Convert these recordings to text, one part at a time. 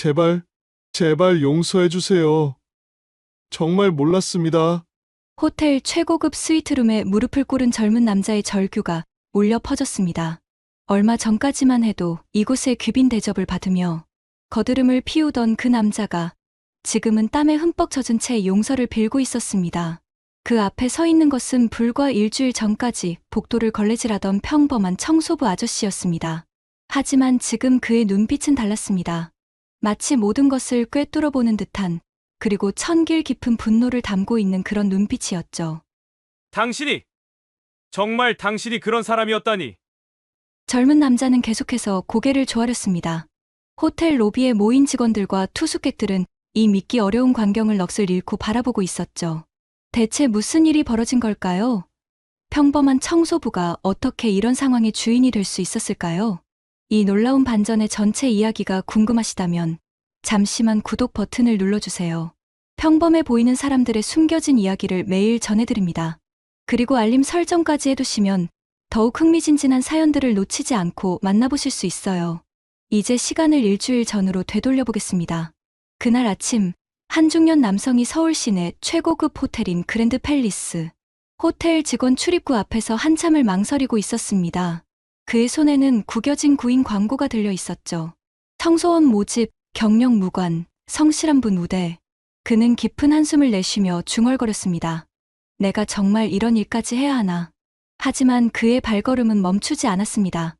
제발, 제발 용서해 주세요. 정말 몰랐습니다. 호텔 최고급 스위트룸에 무릎을 꿇은 젊은 남자의 절규가 울려 퍼졌습니다. 얼마 전까지만 해도 이곳에 귀빈 대접을 받으며 거드름을 피우던 그 남자가 지금은 땀에 흠뻑 젖은 채 용서를 빌고 있었습니다. 그 앞에 서 있는 것은 불과 일주일 전까지 복도를 걸레질하던 평범한 청소부 아저씨였습니다. 하지만 지금 그의 눈빛은 달랐습니다. 마치 모든 것을 꿰뚫어보는 듯한, 그리고 천길 깊은 분노를 담고 있는 그런 눈빛이었죠. 정말 당신이 그런 사람이었다니. 젊은 남자는 계속해서 고개를 조아렸습니다. 호텔 로비에 모인 직원들과 투숙객들은 이 믿기 어려운 광경을 넋을 잃고 바라보고 있었죠. 대체 무슨 일이 벌어진 걸까요? 평범한 청소부가 어떻게 이런 상황의 주인이 될 수 있었을까요? 이 놀라운 반전의 전체 이야기가 궁금하시다면 잠시만 구독 버튼을 눌러주세요. 평범해 보이는 사람들의 숨겨진 이야기를 매일 전해드립니다. 그리고 알림 설정까지 해두시면 더욱 흥미진진한 사연들을 놓치지 않고 만나보실 수 있어요. 이제 시간을 일주일 전으로 되돌려 보겠습니다. 그날 아침, 한 중년 남성이 서울 시내 최고급 호텔인 그랜드 팰리스 호텔 직원 출입구 앞에서 한참을 망설이고 있었습니다. 그의 손에는 구겨진 구인 광고가 들려 있었죠. 청소원 모집, 경력 무관, 성실한 분 우대. 그는 깊은 한숨을 내쉬며 중얼거렸습니다. 내가 정말 이런 일까지 해야 하나. 하지만 그의 발걸음은 멈추지 않았습니다.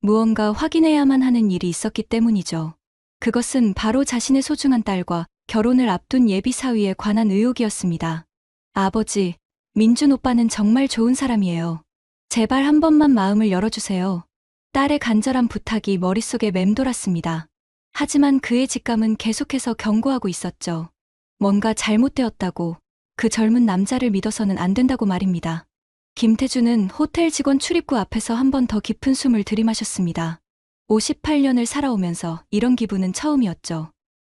무언가 확인해야만 하는 일이 있었기 때문이죠. 그것은 바로 자신의 소중한 딸과 결혼을 앞둔 예비 사위에 관한 의혹이었습니다. 아버지, 민준 오빠는 정말 좋은 사람이에요. 제발 한 번만 마음을 열어주세요. 딸의 간절한 부탁이 머릿속에 맴돌았습니다. 하지만 그의 직감은 계속해서 경고하고 있었죠. 뭔가 잘못되었다고, 그 젊은 남자를 믿어서는 안 된다고 말입니다. 김태주는 호텔 직원 출입구 앞에서 한 번 더 깊은 숨을 들이마셨습니다. 58년을 살아오면서 이런 기분은 처음이었죠.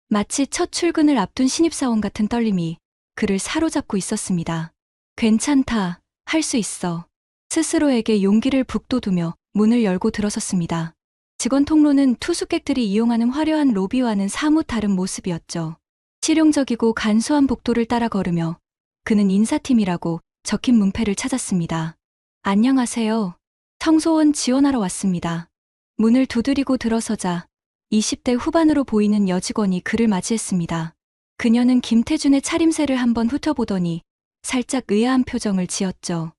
마치 첫 출근을 앞둔 신입사원 같은 떨림이 그를 사로잡고 있었습니다. 괜찮다, 할 수 있어. 스스로에게 용기를 북돋우며 문을 열고 들어섰습니다. 직원 통로는 투숙객들이 이용하는 화려한 로비와는 사뭇 다른 모습이었죠. 실용적이고 간소한 복도를 따라 걸으며 그는 인사팀이라고 적힌 문패를 찾았습니다. 안녕하세요. 청소원 지원하러 왔습니다. 문을 두드리고 들어서자 20대 후반으로 보이는 여직원이 그를 맞이했습니다. 그녀는 김태준의 차림새를 한번 훑어보더니 살짝 의아한 표정을 지었죠.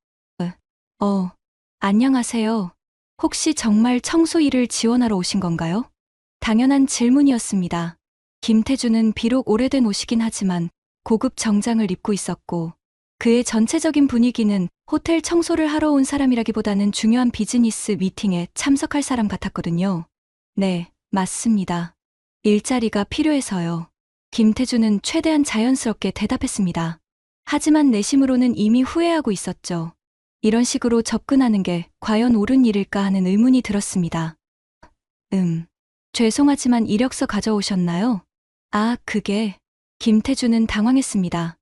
안녕하세요. 혹시 정말 청소 일을 지원하러 오신 건가요? 당연한 질문이었습니다. 김태준은 비록 오래된 옷이긴 하지만 고급 정장을 입고 있었고 그의 전체적인 분위기는 호텔 청소를 하러 온 사람이라기보다는 중요한 비즈니스 미팅에 참석할 사람 같았거든요. 네, 맞습니다. 일자리가 필요해서요. 김태준은 최대한 자연스럽게 대답했습니다. 하지만 내심으로는 이미 후회하고 있었죠. 이런 식으로 접근하는 게 과연 옳은 일일까 하는 의문이 들었습니다. 죄송하지만 이력서 가져오셨나요? 그게... 김태준은 당황했습니다.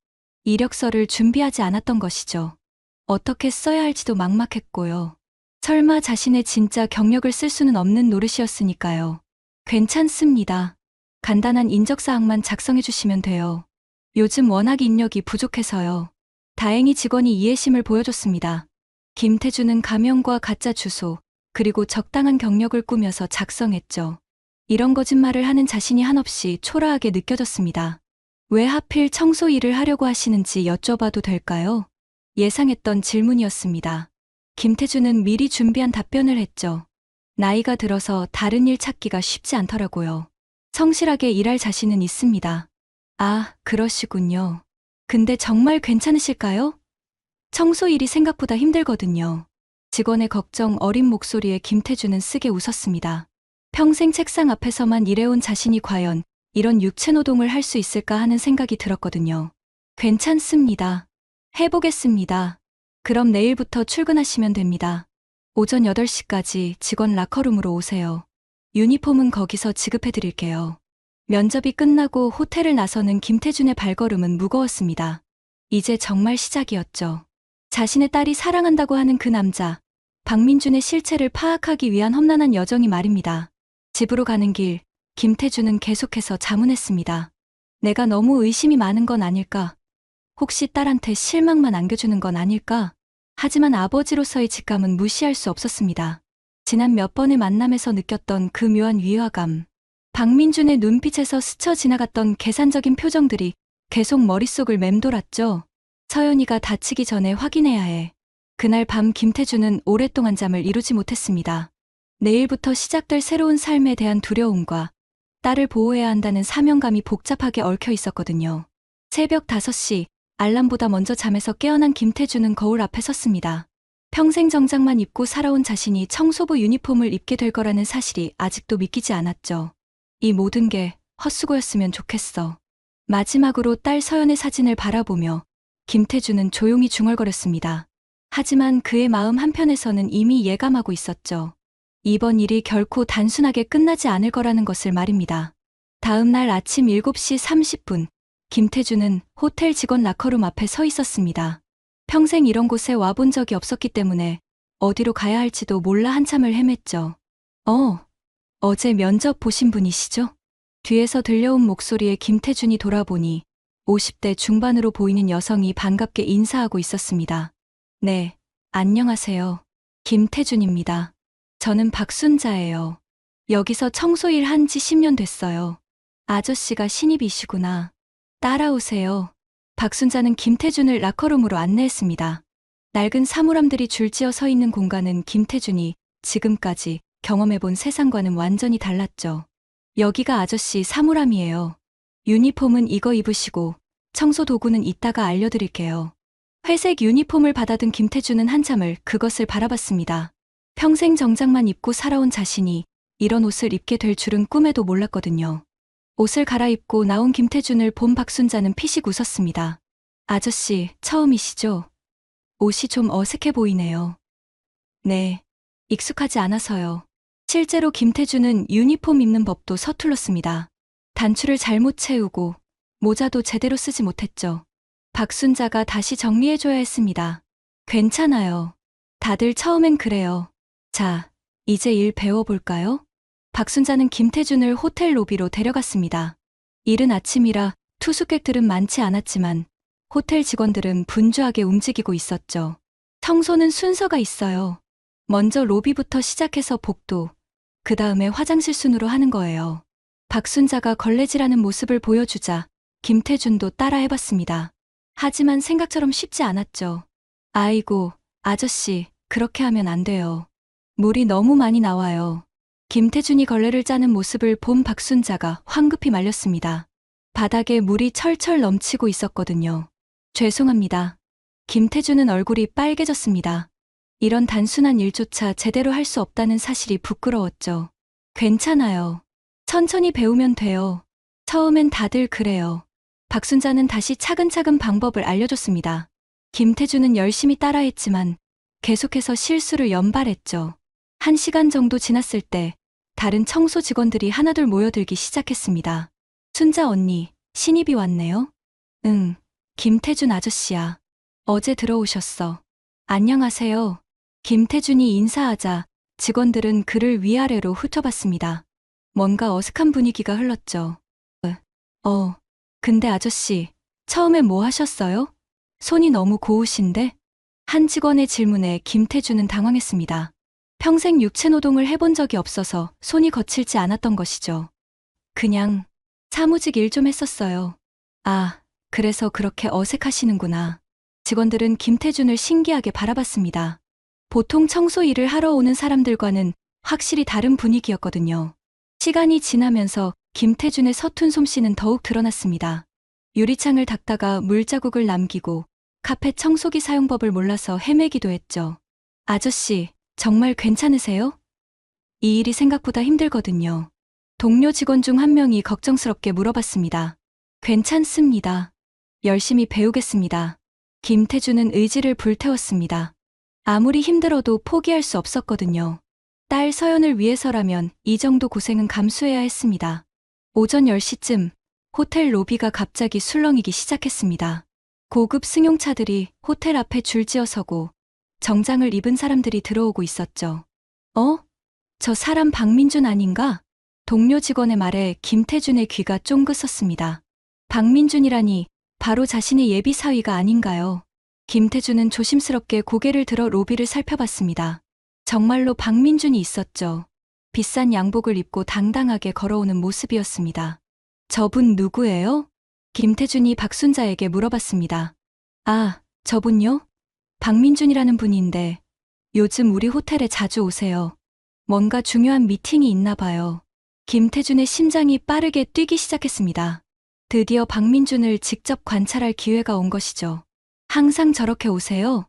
이력서를 준비하지 않았던 것이죠. 어떻게 써야 할지도 막막했고요. 설마 자신의 진짜 경력을 쓸 수는 없는 노릇이었으니까요. 괜찮습니다. 간단한 인적사항만 작성해 주시면 돼요. 요즘 워낙 인력이 부족해서요. 다행히 직원이 이해심을 보여줬습니다. 김태준은 가명과 가짜 주소, 그리고 적당한 경력을 꾸며서 작성했죠. 이런 거짓말을 하는 자신이 한없이 초라하게 느껴졌습니다. 왜 하필 청소 일을 하려고 하시는지 여쭤봐도 될까요? 예상했던 질문이었습니다. 김태준은 미리 준비한 답변을 했죠. 나이가 들어서 다른 일 찾기가 쉽지 않더라고요. 성실하게 일할 자신은 있습니다. 그러시군요. 근데 정말 괜찮으실까요? 청소 일이 생각보다 힘들거든요. 직원의 걱정 어린 목소리에 김태준은 쓰게 웃었습니다. 평생 책상 앞에서만 일해온 자신이 과연 이런 육체노동을 할 수 있을까 하는 생각이 들었거든요. 괜찮습니다. 해보겠습니다. 그럼 내일부터 출근하시면 됩니다. 오전 8시까지 직원 라커룸으로 오세요. 유니폼은 거기서 지급해드릴게요. 면접이 끝나고 호텔을 나서는 김태준의 발걸음은 무거웠습니다. 이제 정말 시작이었죠. 자신의 딸이 사랑한다고 하는 그 남자, 박민준의 실체를 파악하기 위한 험난한 여정이 말입니다. 집으로 가는 길, 김태준은 계속해서 자문했습니다. 내가 너무 의심이 많은 건 아닐까? 혹시 딸한테 실망만 안겨주는 건 아닐까? 하지만 아버지로서의 직감은 무시할 수 없었습니다. 지난 몇 번의 만남에서 느꼈던 그 묘한 위화감. 박민준의 눈빛에서 스쳐 지나갔던 계산적인 표정들이 계속 머릿속을 맴돌았죠. 서연이가 다치기 전에 확인해야 해. 그날 밤 김태준은 오랫동안 잠을 이루지 못했습니다. 내일부터 시작될 새로운 삶에 대한 두려움과 딸을 보호해야 한다는 사명감이 복잡하게 얽혀 있었거든요. 새벽 5시, 알람보다 먼저 잠에서 깨어난 김태준은 거울 앞에 섰습니다. 평생 정장만 입고 살아온 자신이 청소부 유니폼을 입게 될 거라는 사실이 아직도 믿기지 않았죠. 이 모든 게 헛수고였으면 좋겠어. 마지막으로 딸 서연의 사진을 바라보며 김태준은 조용히 중얼거렸습니다. 하지만 그의 마음 한편에서는 이미 예감하고 있었죠. 이번 일이 결코 단순하게 끝나지 않을 거라는 것을 말입니다. 다음 날 아침 7시 30분, 김태준은 호텔 직원 라커룸 앞에 서 있었습니다. 평생 이런 곳에 와본 적이 없었기 때문에 어디로 가야 할지도 몰라 한참을 헤맸죠. 어제 면접 보신 분이시죠? 뒤에서 들려온 목소리에 김태준이 돌아보니 50대 중반으로 보이는 여성이 반갑게 인사하고 있었습니다. 네, 안녕하세요. 김태준입니다. 저는 박순자예요. 여기서 청소 일 한 지 10년 됐어요. 아저씨가 신입이시구나. 따라오세요. 박순자는 김태준을 라커룸으로 안내했습니다. 낡은 사물함들이 줄지어 서 있는 공간은 김태준이 지금까지 경험해본 세상과는 완전히 달랐죠. 여기가 아저씨 사물함이에요. 유니폼은 이거 입으시고 청소 도구는 이따가 알려드릴게요. 회색 유니폼을 받아든 김태준은 한참을 그것을 바라봤습니다. 평생 정장만 입고 살아온 자신이 이런 옷을 입게 될 줄은 꿈에도 몰랐거든요. 옷을 갈아입고 나온 김태준을 본 박순자는 피식 웃었습니다. 아저씨, 처음이시죠? 옷이 좀 어색해 보이네요. 네, 익숙하지 않아서요. 실제로 김태준은 유니폼 입는 법도 서툴렀습니다. 단추를 잘못 채우고 모자도 제대로 쓰지 못했죠. 박순자가 다시 정리해줘야 했습니다. 괜찮아요. 다들 처음엔 그래요. 자, 이제 일 배워볼까요? 박순자는 김태준을 호텔 로비로 데려갔습니다. 이른 아침이라 투숙객들은 많지 않았지만 호텔 직원들은 분주하게 움직이고 있었죠. 청소는 순서가 있어요. 먼저 로비부터 시작해서 복도, 그 다음에 화장실 순으로 하는 거예요. 박순자가 걸레질하는 모습을 보여주자 김태준도 따라 해봤습니다. 하지만 생각처럼 쉽지 않았죠. 아이고, 아저씨, 그렇게 하면 안 돼요. 물이 너무 많이 나와요. 김태준이 걸레를 짜는 모습을 본 박순자가 황급히 말렸습니다. 바닥에 물이 철철 넘치고 있었거든요. 죄송합니다. 김태준은 얼굴이 빨개졌습니다. 이런 단순한 일조차 제대로 할 수 없다는 사실이 부끄러웠죠. 괜찮아요. 천천히 배우면 돼요. 처음엔 다들 그래요. 박순자는 다시 차근차근 방법을 알려줬습니다. 김태준은 열심히 따라했지만 계속해서 실수를 연발했죠. 1시간 정도 지났을 때 다른 청소 직원들이 하나둘 모여들기 시작했습니다. 순자 언니, 신입이 왔네요? 응, 김태준 아저씨야. 어제 들어오셨어. 안녕하세요. 김태준이 인사하자 직원들은 그를 위아래로 훑어봤습니다. 뭔가 어색한 분위기가 흘렀죠. 근데 아저씨, 처음에 뭐 하셨어요? 손이 너무 고우신데? 한 직원의 질문에 김태준은 당황했습니다. 평생 육체 노동을 해본 적이 없어서 손이 거칠지 않았던 것이죠. 그냥 사무직 일 좀 했었어요. 아, 그래서 그렇게 어색하시는구나. 직원들은 김태준을 신기하게 바라봤습니다. 보통 청소 일을 하러 오는 사람들과는 확실히 다른 분위기였거든요. 시간이 지나면서 김태준의 서툰 솜씨는 더욱 드러났습니다. 유리창을 닦다가 물자국을 남기고 카펫 청소기 사용법을 몰라서 헤매기도 했죠. 아저씨, 정말 괜찮으세요? 이 일이 생각보다 힘들거든요. 동료 직원 중 한 명이 걱정스럽게 물어봤습니다. 괜찮습니다. 열심히 배우겠습니다. 김태준은 의지를 불태웠습니다. 아무리 힘들어도 포기할 수 없었거든요. 딸 서연을 위해서라면 이 정도 고생은 감수해야 했습니다. 오전 10시쯤 호텔 로비가 갑자기 술렁이기 시작했습니다. 고급 승용차들이 호텔 앞에 줄지어 서고 정장을 입은 사람들이 들어오고 있었죠. 저 사람 박민준 아닌가? 동료 직원의 말에 김태준의 귀가 쫑긋섰습니다. 박민준이라니 바로 자신의 예비 사위가 아닌가요? 김태준은 조심스럽게 고개를 들어 로비를 살펴봤습니다. 정말로 박민준이 있었죠. 비싼 양복을 입고 당당하게 걸어오는 모습이었습니다. 저분 누구예요? 김태준이 박순자에게 물어봤습니다. 아, 저분요? 박민준이라는 분인데 요즘 우리 호텔에 자주 오세요. 뭔가 중요한 미팅이 있나 봐요. 김태준의 심장이 빠르게 뛰기 시작했습니다. 드디어 박민준을 직접 관찰할 기회가 온 것이죠. 항상 저렇게 오세요?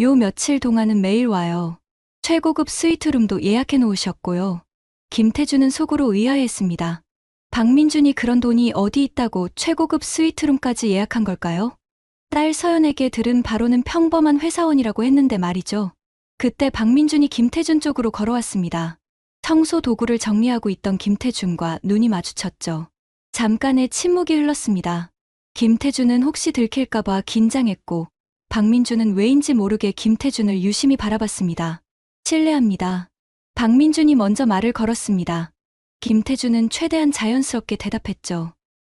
요 며칠 동안은 매일 와요. 최고급 스위트룸도 예약해 놓으셨고요. 김태준은 속으로 의아해했습니다. 박민준이 그런 돈이 어디 있다고 최고급 스위트룸까지 예약한 걸까요? 딸 서연에게 들은 바로는 평범한 회사원이라고 했는데 말이죠. 그때 박민준이 김태준 쪽으로 걸어왔습니다. 청소 도구를 정리하고 있던 김태준과 눈이 마주쳤죠. 잠깐의 침묵이 흘렀습니다. 김태준은 혹시 들킬까봐 긴장했고 박민준은 왜인지 모르게 김태준을 유심히 바라봤습니다. 실례합니다. 박민준이 먼저 말을 걸었습니다. 김태준은 최대한 자연스럽게 대답했죠.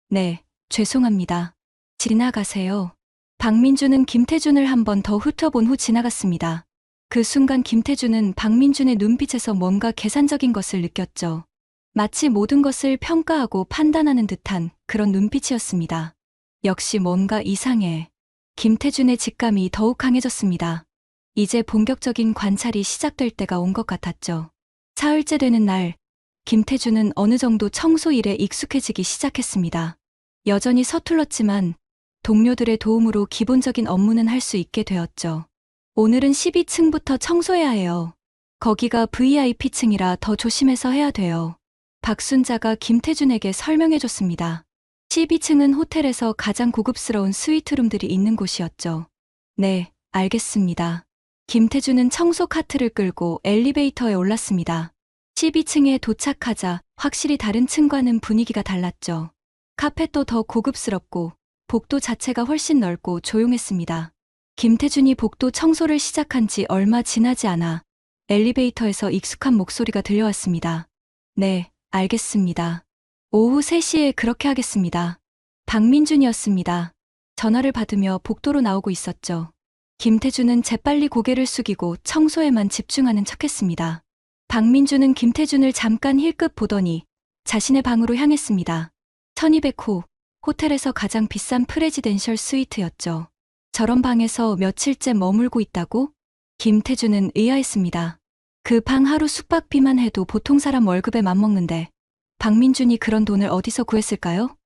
네, 죄송합니다. 지나가세요. 박민준은 김태준을 한 번 더 훑어본 후 지나갔습니다. 그 순간 김태준은 박민준의 눈빛에서 뭔가 계산적인 것을 느꼈죠. 마치 모든 것을 평가하고 판단하는 듯한 그런 눈빛이었습니다. 역시 뭔가 이상해. 김태준의 직감이 더욱 강해졌습니다. 이제 본격적인 관찰이 시작될 때가 온 것 같았죠. 사흘째 되는 날, 김태준은 어느 정도 청소 일에 익숙해지기 시작했습니다. 여전히 서툴렀지만 동료들의 도움으로 기본적인 업무는 할 수 있게 되었죠. 오늘은 12층부터 청소해야 해요. 거기가 VIP층이라 더 조심해서 해야 돼요. 박순자가 김태준에게 설명해줬습니다. 12층은 호텔에서 가장 고급스러운 스위트룸들이 있는 곳이었죠. 네, 알겠습니다. 김태준은 청소 카트를 끌고 엘리베이터에 올랐습니다. 12층에 도착하자 확실히 다른 층과는 분위기가 달랐죠. 카펫도 더 고급스럽고 복도 자체가 훨씬 넓고 조용했습니다. 김태준이 복도 청소를 시작한 지 얼마 지나지 않아 엘리베이터에서 익숙한 목소리가 들려왔습니다. 네, 알겠습니다. 오후 3시에 그렇게 하겠습니다. 박민준이었습니다. 전화를 받으며 복도로 나오고 있었죠. 김태준은 재빨리 고개를 숙이고 청소에만 집중하는 척했습니다. 박민준은 김태준을 잠깐 힐끗 보더니 자신의 방으로 향했습니다. 1200호, 호텔에서 가장 비싼 프레지덴셜 스위트였죠. 저런 방에서 며칠째 머물고 있다고? 김태준은 의아했습니다. 그 방 하루 숙박비만 해도 보통 사람 월급에 맞먹는데 박민준이 그런 돈을 어디서 구했을까요?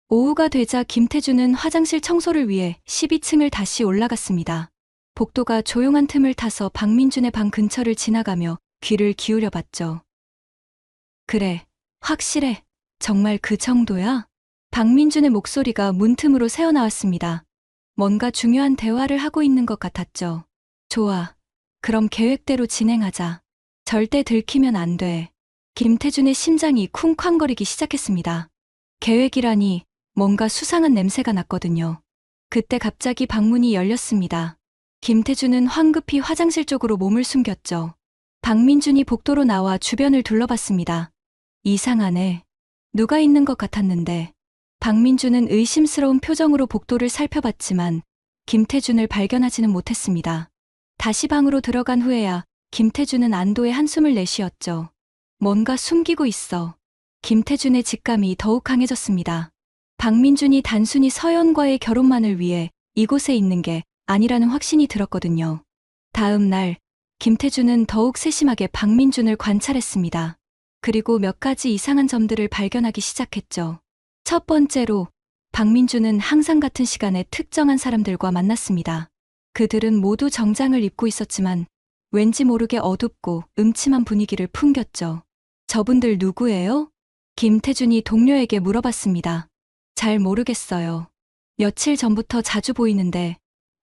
오후가 되자 김태준은 화장실 청소를 위해 12층을 다시 올라갔습니다. 복도가 조용한 틈을 타서 박민준의 방 근처를 지나가며 귀를 기울여 봤죠. 그래, 확실해. 정말 그 정도야? 박민준의 목소리가 문틈으로 새어나왔습니다. 뭔가 중요한 대화를 하고 있는 것 같았죠. 좋아. 그럼 계획대로 진행하자. 절대 들키면 안 돼. 김태준의 심장이 쿵쾅거리기 시작했습니다. 계획이라니 뭔가 수상한 냄새가 났거든요. 그때 갑자기 방문이 열렸습니다. 김태준은 황급히 화장실 쪽으로 몸을 숨겼죠. 박민준이 복도로 나와 주변을 둘러봤습니다. 이상하네. 누가 있는 것 같았는데. 박민준은 의심스러운 표정으로 복도를 살펴봤지만 김태준을 발견하지는 못했습니다. 다시 방으로 들어간 후에야 김태준은 안도의 한숨을 내쉬었죠. 뭔가 숨기고 있어. 김태준의 직감이 더욱 강해졌습니다. 박민준이 단순히 서연과의 결혼만을 위해 이곳에 있는 게 아니라는 확신이 들었거든요. 다음 날, 김태준은 더욱 세심하게 박민준을 관찰했습니다. 그리고 몇 가지 이상한 점들을 발견하기 시작했죠. 첫 번째로, 박민준은 항상 같은 시간에 특정한 사람들과 만났습니다. 그들은 모두 정장을 입고 있었지만 왠지 모르게 어둡고 음침한 분위기를 풍겼죠. 저분들 누구예요? 김태준이 동료에게 물어봤습니다. 잘 모르겠어요. 며칠 전부터 자주 보이는데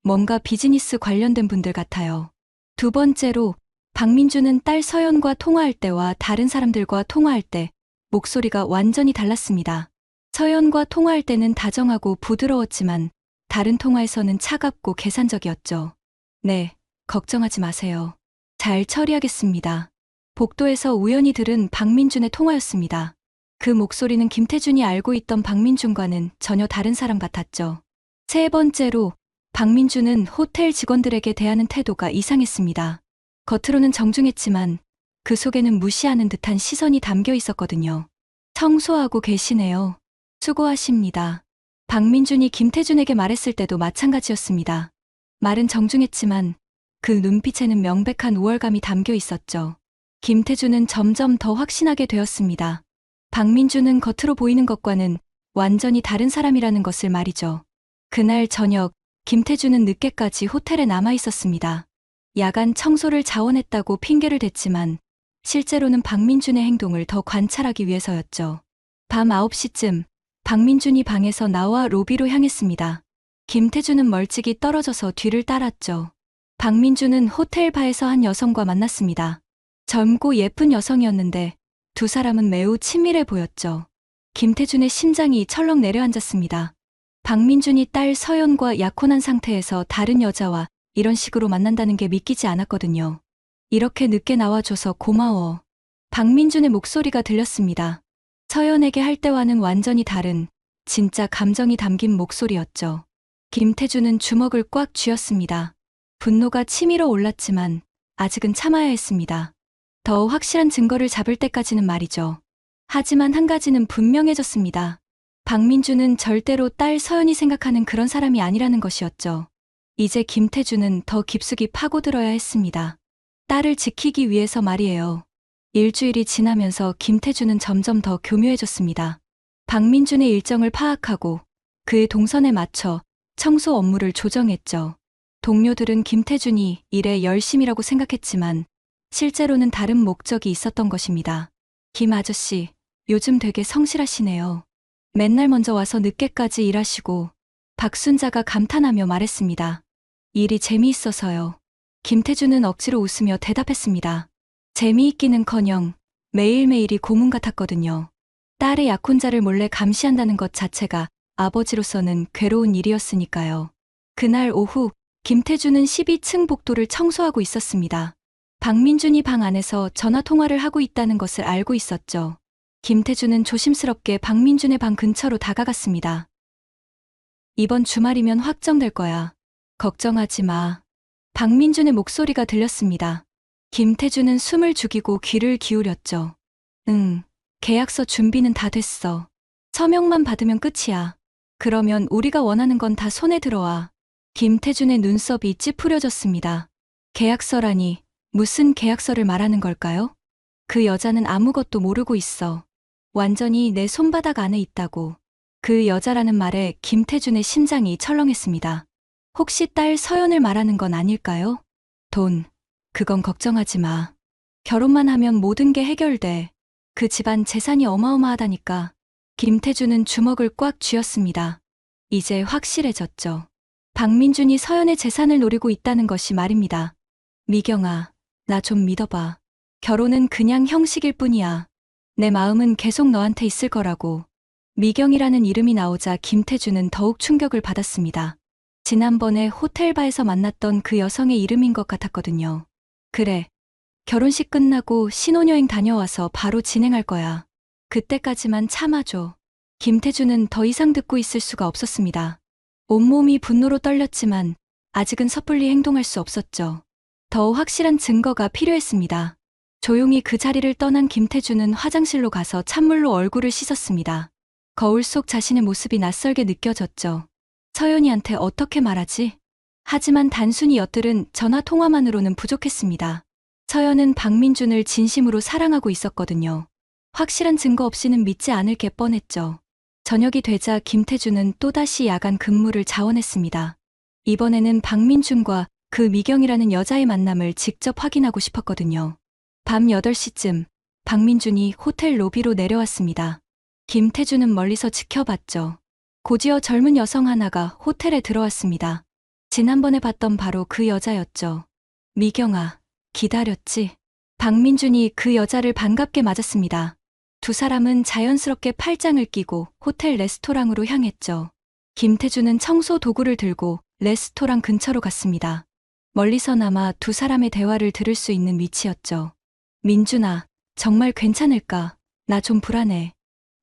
뭔가 비즈니스 관련된 분들 같아요. 두 번째로, 박민준은 딸 서연과 통화할 때와 다른 사람들과 통화할 때 목소리가 완전히 달랐습니다. 서연과 통화할 때는 다정하고 부드러웠지만 다른 통화에서는 차갑고 계산적이었죠. 네, 걱정하지 마세요. 잘 처리하겠습니다. 복도에서 우연히 들은 박민준의 통화였습니다. 그 목소리는 김태준이 알고 있던 박민준과는 전혀 다른 사람 같았죠. 세 번째로, 박민준은 호텔 직원들에게 대하는 태도가 이상했습니다. 겉으로는 정중했지만 그 속에는 무시하는 듯한 시선이 담겨 있었거든요. 청소하고 계시네요. 수고하십니다. 박민준이 김태준에게 말했을 때도 마찬가지였습니다. 말은 정중했지만 그 눈빛에는 명백한 우월감이 담겨 있었죠. 김태준은 점점 더 확신하게 되었습니다. 박민준은 겉으로 보이는 것과는 완전히 다른 사람이라는 것을 말이죠. 그날 저녁, 김태준은 늦게까지 호텔에 남아 있었습니다. 야간 청소를 자원했다고 핑계를 댔지만 실제로는 박민준의 행동을 더 관찰하기 위해서였죠. 밤 9시쯤 박민준이 방에서 나와 로비로 향했습니다. 김태준은 멀찍이 떨어져서 뒤를 따랐죠. 박민준은 호텔 바에서 한 여성과 만났습니다. 젊고 예쁜 여성이었는데 두 사람은 매우 친밀해 보였죠. 김태준의 심장이 철렁 내려앉았습니다. 박민준이 딸 서연과 약혼한 상태에서 다른 여자와 이런 식으로 만난다는 게 믿기지 않았거든요. 이렇게 늦게 나와줘서 고마워. 박민준의 목소리가 들렸습니다. 서연에게 할 때와는 완전히 다른, 진짜 감정이 담긴 목소리였죠. 김태준은 주먹을 꽉 쥐었습니다. 분노가 치밀어 올랐지만 아직은 참아야 했습니다. 더 확실한 증거를 잡을 때까지는 말이죠. 하지만 한 가지는 분명해졌습니다. 박민준은 절대로 딸 서연이 생각하는 그런 사람이 아니라는 것이었죠. 이제 김태준은 더 깊숙이 파고들어야 했습니다. 딸을 지키기 위해서 말이에요. 일주일이 지나면서 김태준은 점점 더 교묘해졌습니다. 박민준의 일정을 파악하고 그의 동선에 맞춰 청소 업무를 조정했죠. 동료들은 김태준이 일에 열심이라고 생각했지만 실제로는 다른 목적이 있었던 것입니다. 김 아저씨, 요즘 되게 성실하시네요. 맨날 먼저 와서 늦게까지 일하시고. 박순자가 감탄하며 말했습니다. 일이 재미있어서요. 김태준은 억지로 웃으며 대답했습니다. 재미있기는커녕 매일매일이 고문 같았거든요. 딸의 약혼자를 몰래 감시한다는 것 자체가 아버지로서는 괴로운 일이었으니까요. 그날 오후 김태준은 12층 복도를 청소하고 있었습니다. 박민준이 방 안에서 전화통화를 하고 있다는 것을 알고 있었죠. 김태준은 조심스럽게 박민준의 방 근처로 다가갔습니다. 이번 주말이면 확정될 거야. 걱정하지 마. 박민준의 목소리가 들렸습니다. 김태준은 숨을 죽이고 귀를 기울였죠. 응, 계약서 준비는 다 됐어. 서명만 받으면 끝이야. 그러면 우리가 원하는 건 다 손에 들어와. 김태준의 눈썹이 찌푸려졌습니다. 계약서라니, 무슨 계약서를 말하는 걸까요? 그 여자는 아무것도 모르고 있어. 완전히 내 손바닥 안에 있다고. 그 여자라는 말에 김태준의 심장이 철렁했습니다. 혹시 딸 서연을 말하는 건 아닐까요? 돈, 그건 걱정하지 마. 결혼만 하면 모든 게 해결돼. 그 집안 재산이 어마어마하다니까. 김태준은 주먹을 꽉 쥐었습니다. 이제 확실해졌죠. 박민준이 서연의 재산을 노리고 있다는 것이 말입니다. 미경아, 나 좀 믿어봐. 결혼은 그냥 형식일 뿐이야. 내 마음은 계속 너한테 있을 거라고. 미경이라는 이름이 나오자 김태준은 더욱 충격을 받았습니다. 지난번에 호텔바에서 만났던 그 여성의 이름인 것 같았거든요. 그래. 결혼식 끝나고 신혼여행 다녀와서 바로 진행할 거야. 그때까지만 참아줘. 김태준은 더 이상 듣고 있을 수가 없었습니다. 온몸이 분노로 떨렸지만 아직은 섣불리 행동할 수 없었죠. 더 확실한 증거가 필요했습니다. 조용히 그 자리를 떠난 김태준은 화장실로 가서 찬물로 얼굴을 씻었습니다. 거울 속 자신의 모습이 낯설게 느껴졌죠. 서연이한테 어떻게 말하지? 하지만 단순히 엿들은 전화 통화만으로는 부족했습니다. 서연은 박민준을 진심으로 사랑하고 있었거든요. 확실한 증거 없이는 믿지 않을 게 뻔했죠. 저녁이 되자 김태준은 또다시 야간 근무를 자원했습니다. 이번에는 박민준과 그 미경이라는 여자의 만남을 직접 확인하고 싶었거든요. 밤 8시쯤 박민준이 호텔 로비로 내려왔습니다. 김태준은 멀리서 지켜봤죠. 곧이어 젊은 여성 하나가 호텔에 들어왔습니다. 지난번에 봤던 바로 그 여자였죠. 미경아, 기다렸지? 박민준이 그 여자를 반갑게 맞았습니다. 두 사람은 자연스럽게 팔짱을 끼고 호텔 레스토랑으로 향했죠. 김태준은 청소 도구를 들고 레스토랑 근처로 갔습니다. 멀리서나마 두 사람의 대화를 들을 수 있는 위치였죠. 민준아, 정말 괜찮을까? 나 좀 불안해.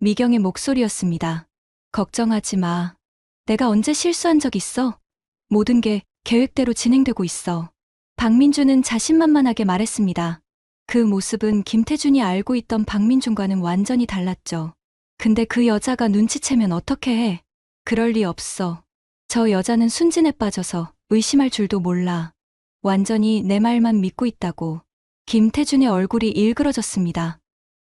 미경의 목소리였습니다. 걱정하지 마. 내가 언제 실수한 적 있어? 모든 게 계획대로 진행되고 있어. 박민준은 자신만만하게 말했습니다. 그 모습은 김태준이 알고 있던 박민준과는 완전히 달랐죠. 근데 그 여자가 눈치채면 어떻게 해? 그럴 리 없어. 저 여자는 순진에 빠져서 의심할 줄도 몰라. 완전히 내 말만 믿고 있다고. 김태준의 얼굴이 일그러졌습니다.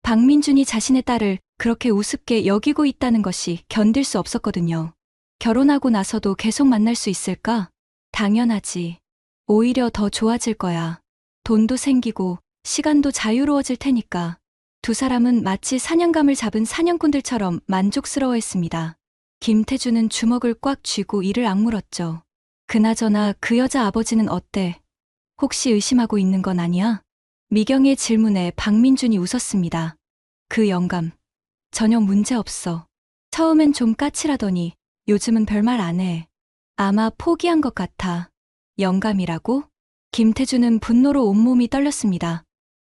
박민준이 자신의 딸을 그렇게 우습게 여기고 있다는 것이 견딜 수 없었거든요. 결혼하고 나서도 계속 만날 수 있을까? 당연하지. 오히려 더 좋아질 거야. 돈도 생기고 시간도 자유로워질 테니까. 두 사람은 마치 사냥감을 잡은 사냥꾼들처럼 만족스러워했습니다. 김태준은 주먹을 꽉 쥐고 이를 악물었죠. 그나저나 그 여자 아버지는 어때? 혹시 의심하고 있는 건 아니야? 미경의 질문에 박민준이 웃었습니다. 그 영감, 전혀 문제 없어. 처음엔 좀 까칠하더니 요즘은 별말 안 해. 아마 포기한 것 같아. 영감이라고? 김태준은 분노로 온몸이 떨렸습니다.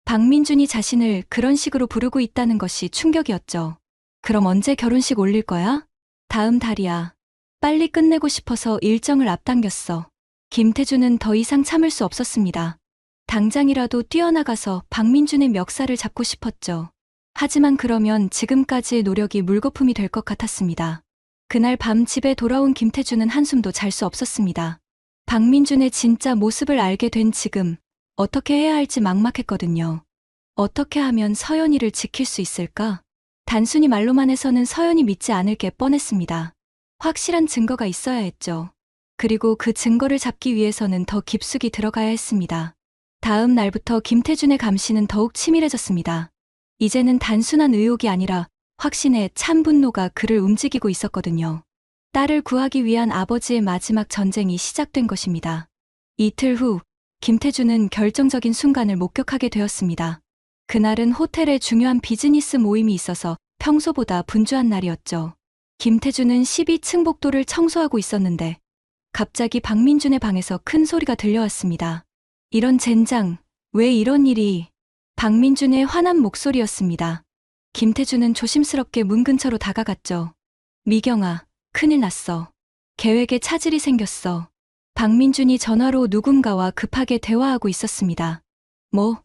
박민준이 자신을 그런 식으로 부르고 있다는 것이 충격이었죠. 그럼 언제 결혼식 올릴 거야? 다음 달이야. 빨리 끝내고 싶어서 일정을 앞당겼어. 김태준은 더 이상 참을 수 없었습니다. 당장이라도 뛰어나가서 박민준의 멱살을 잡고 싶었죠. 하지만 그러면 지금까지의 노력이 물거품이 될 것 같았습니다. 그날 밤 집에 돌아온 김태준은 한숨도 잘 수 없었습니다. 박민준의 진짜 모습을 알게 된 지금 어떻게 해야 할지 막막했거든요. 어떻게 하면 서연이를 지킬 수 있을까? 단순히 말로만 해서는 서연이 믿지 않을 게 뻔했습니다. 확실한 증거가 있어야 했죠. 그리고 그 증거를 잡기 위해서는 더 깊숙이 들어가야 했습니다. 다음 날부터 김태준의 감시는 더욱 치밀해졌습니다. 이제는 단순한 의혹이 아니라 확신의 참 분노가 그를 움직이고 있었거든요. 딸을 구하기 위한 아버지의 마지막 전쟁이 시작된 것입니다. 이틀 후, 김태준은 결정적인 순간을 목격하게 되었습니다. 그날은 호텔에 중요한 비즈니스 모임이 있어서 평소보다 분주한 날이었죠. 김태준은 12층 복도를 청소하고 있었는데 갑자기 박민준의 방에서 큰 소리가 들려왔습니다. 이런 젠장, 왜 이런 일이? 박민준의 화난 목소리였습니다. 김태준은 조심스럽게 문 근처로 다가갔죠. 미경아, 큰일 났어. 계획에 차질이 생겼어. 박민준이 전화로 누군가와 급하게 대화하고 있었습니다. 뭐?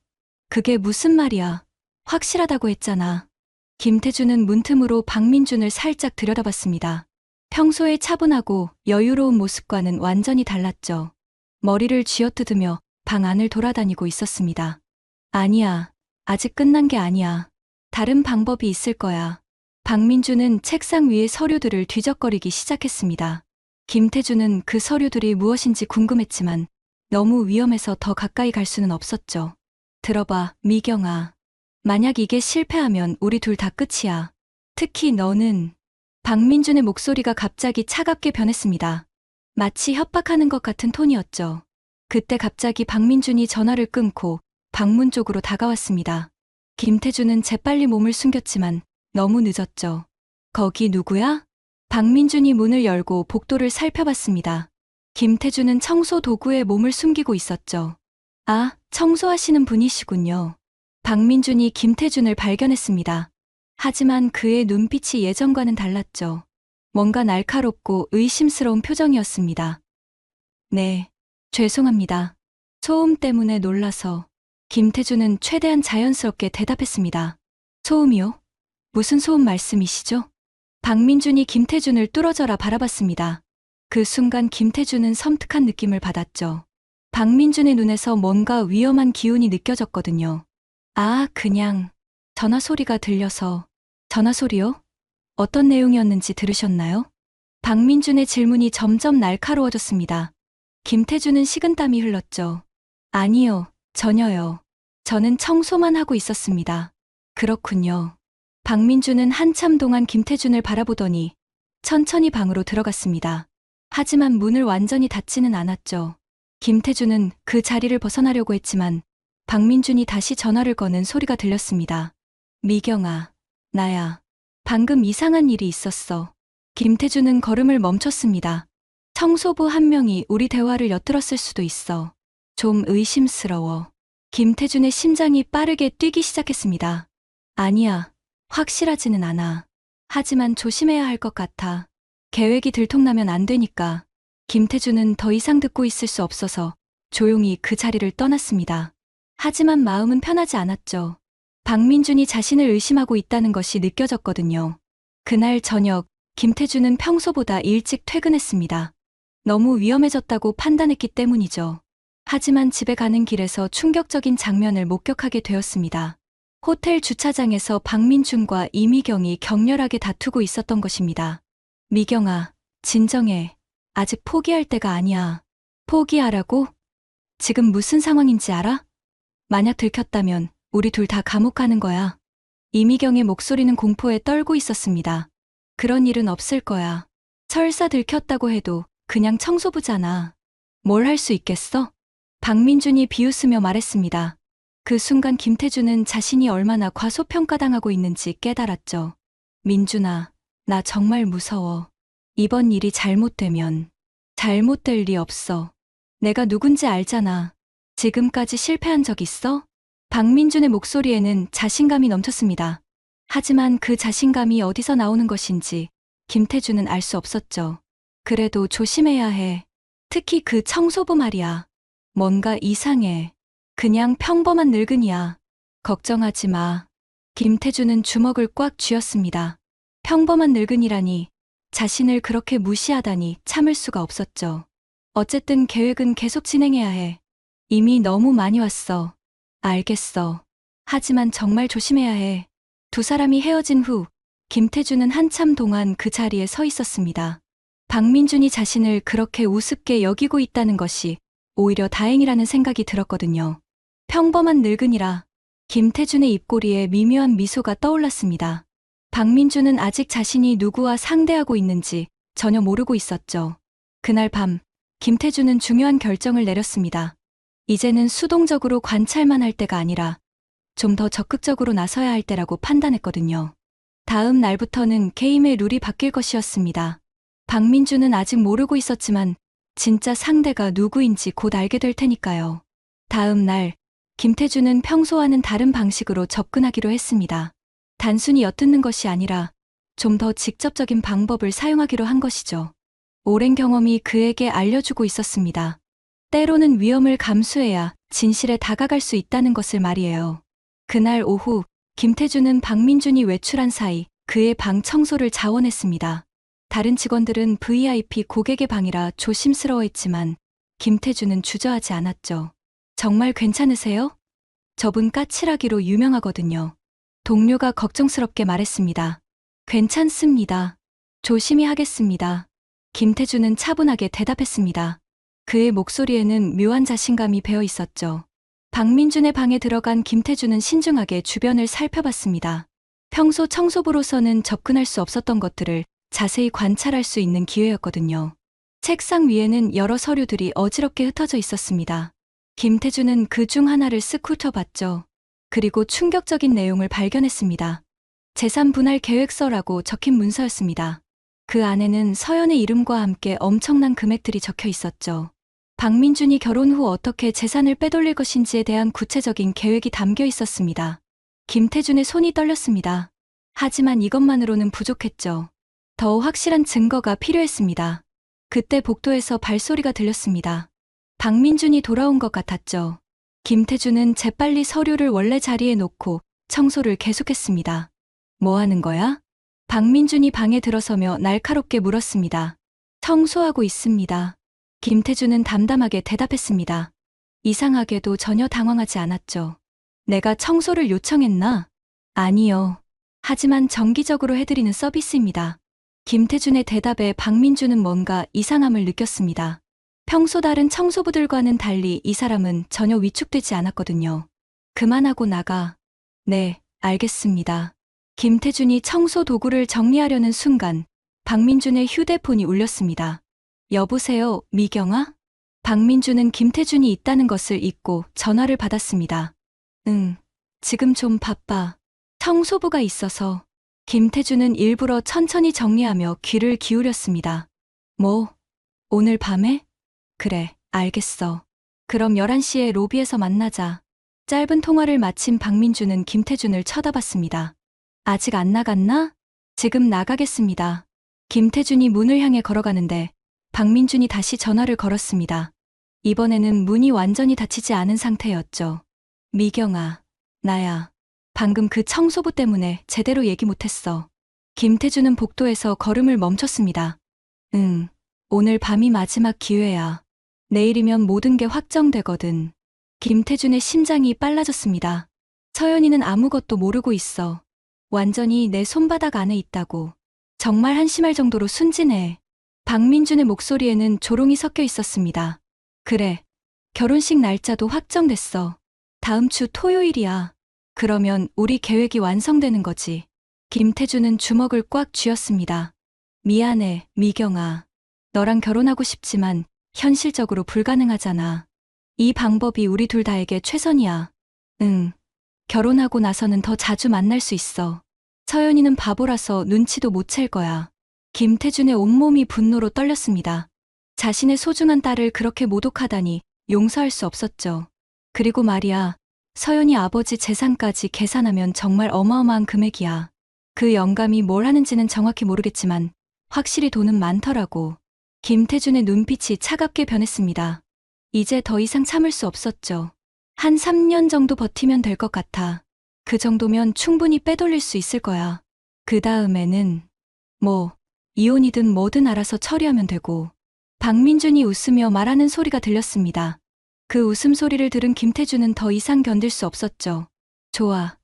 그게 무슨 말이야? 확실하다고 했잖아. 김태준은 문틈으로 박민준을 살짝 들여다봤습니다. 평소의 차분하고 여유로운 모습과는 완전히 달랐죠. 머리를 쥐어뜯으며 방 안을 돌아다니고 있었습니다. 아니야, 아직 끝난 게 아니야. 다른 방법이 있을 거야. 박민준은 책상 위의 서류들을 뒤적거리기 시작했습니다. 김태준은 그 서류들이 무엇인지 궁금했지만 너무 위험해서 더 가까이 갈 수는 없었죠. 들어봐, 미경아. 만약 이게 실패하면 우리 둘 다 끝이야. 특히 너는. 박민준의 목소리가 갑자기 차갑게 변했습니다. 마치 협박하는 것 같은 톤이었죠. 그때 갑자기 박민준이 전화를 끊고 방문 쪽으로 다가왔습니다. 김태준은 재빨리 몸을 숨겼지만 너무 늦었죠. 거기 누구야? 박민준이 문을 열고 복도를 살펴봤습니다. 김태준은 청소 도구에 몸을 숨기고 있었죠. 아, 청소하시는 분이시군요. 박민준이 김태준을 발견했습니다. 하지만 그의 눈빛이 예전과는 달랐죠. 뭔가 날카롭고 의심스러운 표정이었습니다. 네, 죄송합니다. 소음 때문에 놀라서. 김태준은 최대한 자연스럽게 대답했습니다. 소음이요? 무슨 소음 말씀이시죠? 박민준이 김태준을 뚫어져라 바라봤습니다. 그 순간 김태준은 섬뜩한 느낌을 받았죠. 박민준의 눈에서 뭔가 위험한 기운이 느껴졌거든요. 아, 그냥 전화 소리가 들려서. 전화 소리요? 어떤 내용이었는지 들으셨나요? 박민준의 질문이 점점 날카로워졌습니다. 김태준은 식은땀이 흘렀죠. 아니요, 전혀요. 저는 청소만 하고 있었습니다. 그렇군요. 박민준은 한참 동안 김태준을 바라보더니 천천히 방으로 들어갔습니다. 하지만 문을 완전히 닫지는 않았죠. 김태준은 그 자리를 벗어나려고 했지만 박민준이 다시 전화를 거는 소리가 들렸습니다. 미경아, 나야. 방금 이상한 일이 있었어. 김태준은 걸음을 멈췄습니다. 청소부 한 명이 우리 대화를 엿들었을 수도 있어. 좀 의심스러워. 김태준의 심장이 빠르게 뛰기 시작했습니다. 아니야, 확실하지는 않아. 하지만 조심해야 할 것 같아. 계획이 들통나면 안 되니까. 김태준은 더 이상 듣고 있을 수 없어서 조용히 그 자리를 떠났습니다. 하지만 마음은 편하지 않았죠. 박민준이 자신을 의심하고 있다는 것이 느껴졌거든요. 그날 저녁, 김태준은 평소보다 일찍 퇴근했습니다. 너무 위험해졌다고 판단했기 때문이죠. 하지만 집에 가는 길에서 충격적인 장면을 목격하게 되었습니다. 호텔 주차장에서 박민준과 이미경이 격렬하게 다투고 있었던 것입니다. 미경아, 진정해. 아직 포기할 때가 아니야. 포기하라고? 지금 무슨 상황인지 알아? 만약 들켰다면 우리 둘 다 감옥 가는 거야. 이미경의 목소리는 공포에 떨고 있었습니다. 그런 일은 없을 거야. 설사 들켰다고 해도 그냥 청소부잖아. 뭘 할 수 있겠어? 박민준이 비웃으며 말했습니다. 그 순간 김태준은 자신이 얼마나 과소평가당하고 있는지 깨달았죠. 민준아, 나 정말 무서워. 이번 일이 잘못되면 잘못될 리 없어. 내가 누군지 알잖아. 지금까지 실패한 적 있어? 박민준의 목소리에는 자신감이 넘쳤습니다. 하지만 그 자신감이 어디서 나오는 것인지 김태준은 알 수 없었죠. 그래도 조심해야 해. 특히 그 청소부 말이야. 뭔가 이상해. 그냥 평범한 늙은이야. 걱정하지 마. 김태준은 주먹을 꽉 쥐었습니다. 평범한 늙은이라니, 자신을 그렇게 무시하다니 참을 수가 없었죠. 어쨌든 계획은 계속 진행해야 해. 이미 너무 많이 왔어. 알겠어. 하지만 정말 조심해야 해. 두 사람이 헤어진 후, 김태준은 한참 동안 그 자리에 서 있었습니다. 박민준이 자신을 그렇게 우습게 여기고 있다는 것이 오히려 다행이라는 생각이 들었거든요. 평범한 늙은이라 김태준의 입꼬리에 미묘한 미소가 떠올랐습니다. 박민준은 아직 자신이 누구와 상대하고 있는지 전혀 모르고 있었죠. 그날 밤, 김태준은 중요한 결정을 내렸습니다. 이제는 수동적으로 관찰만 할 때가 아니라 좀 더 적극적으로 나서야 할 때라고 판단했거든요. 다음 날부터는 게임의 룰이 바뀔 것이었습니다. 박민준은 아직 모르고 있었지만 진짜 상대가 누구인지 곧 알게 될 테니까요. 다음 날, 김태준은 평소와는 다른 방식으로 접근하기로 했습니다. 단순히 엿듣는 것이 아니라 좀 더 직접적인 방법을 사용하기로 한 것이죠. 오랜 경험이 그에게 알려주고 있었습니다. 때로는 위험을 감수해야 진실에 다가갈 수 있다는 것을 말이에요. 그날 오후, 김태준은 박민준이 외출한 사이 그의 방 청소를 자원했습니다. 다른 직원들은 VIP 고객의 방이라 조심스러워했지만 김태준은 주저하지 않았죠. 정말 괜찮으세요? 저분 까칠하기로 유명하거든요. 동료가 걱정스럽게 말했습니다. 괜찮습니다. 조심히 하겠습니다. 김태준은 차분하게 대답했습니다. 그의 목소리에는 묘한 자신감이 배어 있었죠. 박민준의 방에 들어간 김태준은 신중하게 주변을 살펴봤습니다. 평소 청소부로서는 접근할 수 없었던 것들을 자세히 관찰할 수 있는 기회였거든요. 책상 위에는 여러 서류들이 어지럽게 흩어져 있었습니다. 김태준은 그 중 하나를 쓱 훑어봤죠. 그리고 충격적인 내용을 발견했습니다. 재산 분할 계획서라고 적힌 문서였습니다. 그 안에는 서연의 이름과 함께 엄청난 금액들이 적혀 있었죠. 박민준이 결혼 후 어떻게 재산을 빼돌릴 것인지에 대한 구체적인 계획이 담겨 있었습니다. 김태준의 손이 떨렸습니다. 하지만 이것만으로는 부족했죠. 더 확실한 증거가 필요했습니다. 그때 복도에서 발소리가 들렸습니다. 박민준이 돌아온 것 같았죠. 김태준은 재빨리 서류를 원래 자리에 놓고 청소를 계속했습니다. 뭐 하는 거야? 박민준이 방에 들어서며 날카롭게 물었습니다. 청소하고 있습니다. 김태준은 담담하게 대답했습니다. 이상하게도 전혀 당황하지 않았죠. 내가 청소를 요청했나? 아니요. 하지만 정기적으로 해드리는 서비스입니다. 김태준의 대답에 박민준은 뭔가 이상함을 느꼈습니다. 평소 다른 청소부들과는 달리 이 사람은 전혀 위축되지 않았거든요. 그만하고 나가. 네, 알겠습니다. 김태준이 청소 도구를 정리하려는 순간 박민준의 휴대폰이 울렸습니다. 여보세요, 미경아? 박민준은 김태준이 있다는 것을 잊고 전화를 받았습니다. 응, 지금 좀 바빠. 청소부가 있어서. 김태준은 일부러 천천히 정리하며 귀를 기울였습니다. 뭐, 오늘 밤에? 그래, 알겠어. 그럼 11시에 로비에서 만나자. 짧은 통화를 마친 박민준은 김태준을 쳐다봤습니다. 아직 안 나갔나? 지금 나가겠습니다. 김태준이 문을 향해 걸어가는데 박민준이 다시 전화를 걸었습니다. 이번에는 문이 완전히 닫히지 않은 상태였죠. 미경아, 나야. 방금 그 청소부 때문에 제대로 얘기 못했어. 김태준은 복도에서 걸음을 멈췄습니다. 응, 오늘 밤이 마지막 기회야. 내일이면 모든 게 확정되거든. 김태준의 심장이 빨라졌습니다. 서연이는 아무것도 모르고 있어. 완전히 내 손바닥 안에 있다고. 정말 한심할 정도로 순진해. 박민준의 목소리에는 조롱이 섞여 있었습니다. 그래, 결혼식 날짜도 확정됐어. 다음 주 토요일이야. 그러면 우리 계획이 완성되는 거지. 김태준은 주먹을 꽉 쥐었습니다. 미안해, 미경아. 너랑 결혼하고 싶지만 현실적으로 불가능하잖아. 이 방법이 우리 둘 다에게 최선이야. 응. 결혼하고 나서는 더 자주 만날 수 있어. 서연이는 바보라서 눈치도 못 챌 거야. 김태준의 온몸이 분노로 떨렸습니다. 자신의 소중한 딸을 그렇게 모독하다니 용서할 수 없었죠. 그리고 말이야, 서연이 아버지 재산까지 계산하면 정말 어마어마한 금액이야. 그 영감이 뭘 하는지는 정확히 모르겠지만 확실히 돈은 많더라고. 김태준의 눈빛이 차갑게 변했습니다. 이제 더 이상 참을 수 없었죠. 한 3년 정도 버티면 될 것 같아. 그 정도면 충분히 빼돌릴 수 있을 거야. 그 다음에는 이혼이든 뭐든 알아서 처리하면 되고. 박민준이 웃으며 말하는 소리가 들렸습니다. 그 웃음소리를 들은 김태준은 더 이상 견딜 수 없었죠. 좋아.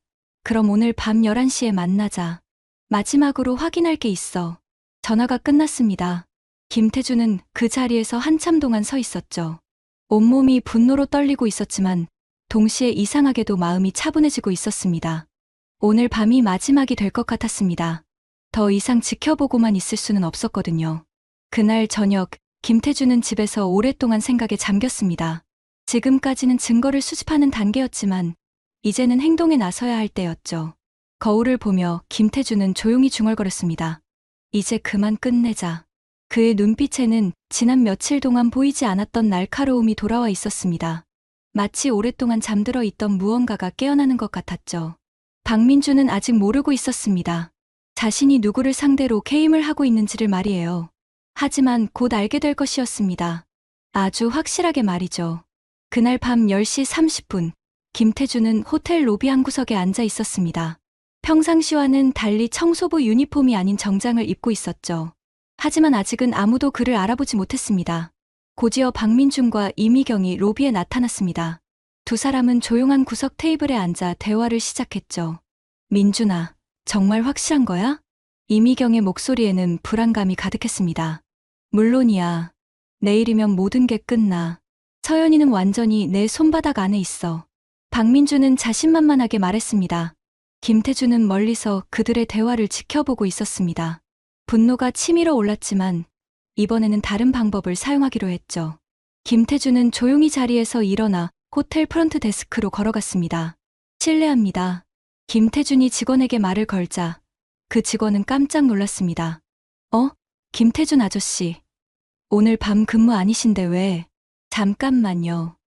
그럼 오늘 밤 11시에 만나자. 마지막으로 확인할 게 있어. 전화가 끝났습니다. 김태준은 그 자리에서 한참 동안 서 있었죠. 온몸이 분노로 떨리고 있었지만 동시에 이상하게도 마음이 차분해지고 있었습니다. 오늘 밤이 마지막이 될 것 같았습니다. 더 이상 지켜보고만 있을 수는 없었거든요. 그날 저녁, 김태준은 집에서 오랫동안 생각에 잠겼습니다. 지금까지는 증거를 수집하는 단계였지만 이제는 행동에 나서야 할 때였죠. 거울을 보며 김태준은 조용히 중얼거렸습니다. 이제 그만 끝내자. 그의 눈빛에는 지난 며칠 동안 보이지 않았던 날카로움이 돌아와 있었습니다. 마치 오랫동안 잠들어 있던 무언가가 깨어나는 것 같았죠. 박민준은 아직 모르고 있었습니다. 자신이 누구를 상대로 게임을 하고 있는지를 말이에요. 하지만 곧 알게 될 것이었습니다. 아주 확실하게 말이죠. 그날 밤 10시 30분, 김태준은 호텔 로비 한 구석에 앉아 있었습니다. 평상시와는 달리 청소부 유니폼이 아닌 정장을 입고 있었죠. 하지만 아직은 아무도 그를 알아보지 못했습니다. 곧이어 박민준과 이미경이 로비에 나타났습니다. 두 사람은 조용한 구석 테이블에 앉아 대화를 시작했죠. 민준아, 정말 확실한 거야? 이미경의 목소리에는 불안감이 가득했습니다. 물론이야. 내일이면 모든 게 끝나. 서연이는 완전히 내 손바닥 안에 있어. 박민준은 자신만만하게 말했습니다. 김태준은 멀리서 그들의 대화를 지켜보고 있었습니다. 분노가 치밀어 올랐지만 이번에는 다른 방법을 사용하기로 했죠. 김태준은 조용히 자리에서 일어나 호텔 프런트 데스크로 걸어갔습니다. 실례합니다. 김태준이 직원에게 말을 걸자 그 직원은 깜짝 놀랐습니다. 김태준 아저씨. 오늘 밤 근무 아니신데 왜? 잠깐만요.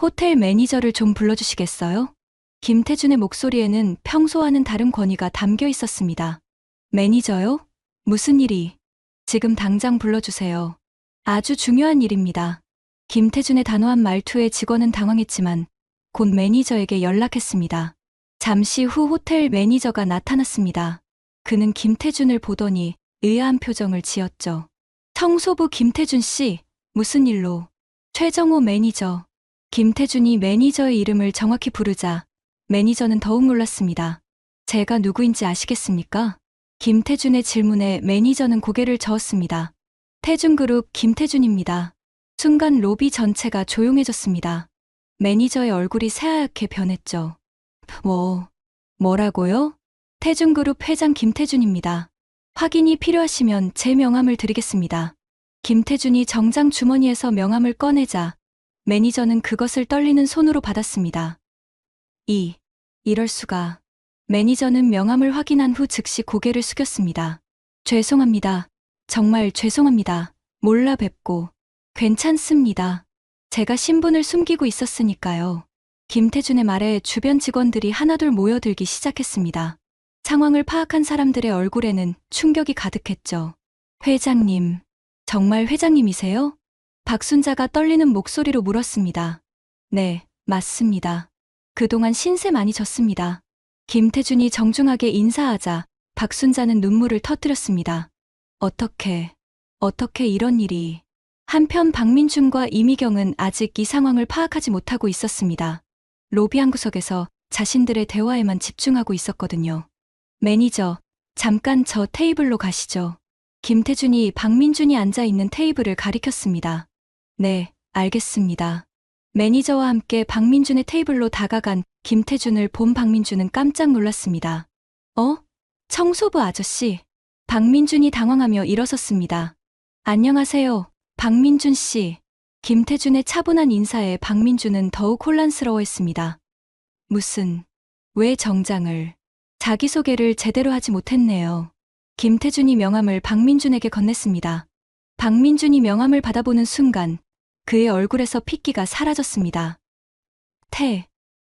호텔 매니저를 좀 불러주시겠어요? 김태준의 목소리에는 평소와는 다른 권위가 담겨 있었습니다. 매니저요? 무슨 일이? 지금 당장 불러주세요. 아주 중요한 일입니다. 김태준의 단호한 말투에 직원은 당황했지만 곧 매니저에게 연락했습니다. 잠시 후 호텔 매니저가 나타났습니다. 그는 김태준을 보더니 의아한 표정을 지었죠. 청소부 김태준 씨, 무슨 일로? 최정호 매니저. 김태준이 매니저의 이름을 정확히 부르자 매니저는 더욱 놀랐습니다. 제가 누구인지 아시겠습니까? 김태준의 질문에 매니저는 고개를 저었습니다. 태준그룹 김태준입니다. 순간 로비 전체가 조용해졌습니다. 매니저의 얼굴이 새하얗게 변했죠. 뭐라고요? 태준그룹 회장 김태준입니다. 확인이 필요하시면 제 명함을 드리겠습니다. 김태준이 정장 주머니에서 명함을 꺼내자 매니저는 그것을 떨리는 손으로 받았습니다. 이럴 수가. 매니저는 명함을 확인한 후 즉시 고개를 숙였습니다. 죄송합니다. 정말 죄송합니다. 몰라 뵙고. 괜찮습니다. 제가 신분을 숨기고 있었으니까요. 김태준의 말에 주변 직원들이 하나둘 모여들기 시작했습니다. 상황을 파악한 사람들의 얼굴에는 충격이 가득했죠. 회장님, 정말 회장님이세요? 박순자가 떨리는 목소리로 물었습니다. 네, 맞습니다. 그동안 신세 많이 졌습니다. 김태준이 정중하게 인사하자 박순자는 눈물을 터뜨렸습니다. 어떻게 이런 일이. 한편 박민준과 이미경은 아직 이 상황을 파악하지 못하고 있었습니다. 로비 한 구석에서 자신들의 대화에만 집중하고 있었거든요. 매니저, 잠깐 저 테이블로 가시죠. 김태준이 박민준이 앉아 있는 테이블을 가리켰습니다. 네, 알겠습니다. 매니저와 함께 박민준의 테이블로 다가간 김태준을 본 박민준은 깜짝 놀랐습니다. 청소부 아저씨. 박민준이 당황하며 일어섰습니다. 안녕하세요, 박민준 씨. 김태준의 차분한 인사에 박민준은 더욱 혼란스러워했습니다. 왜 정장을. 자기소개를 제대로 하지 못했네요. 김태준이 명함을 박민준에게 건넸습니다. 박민준이 명함을 받아보는 순간 그의 얼굴에서 핏기가 사라졌습니다.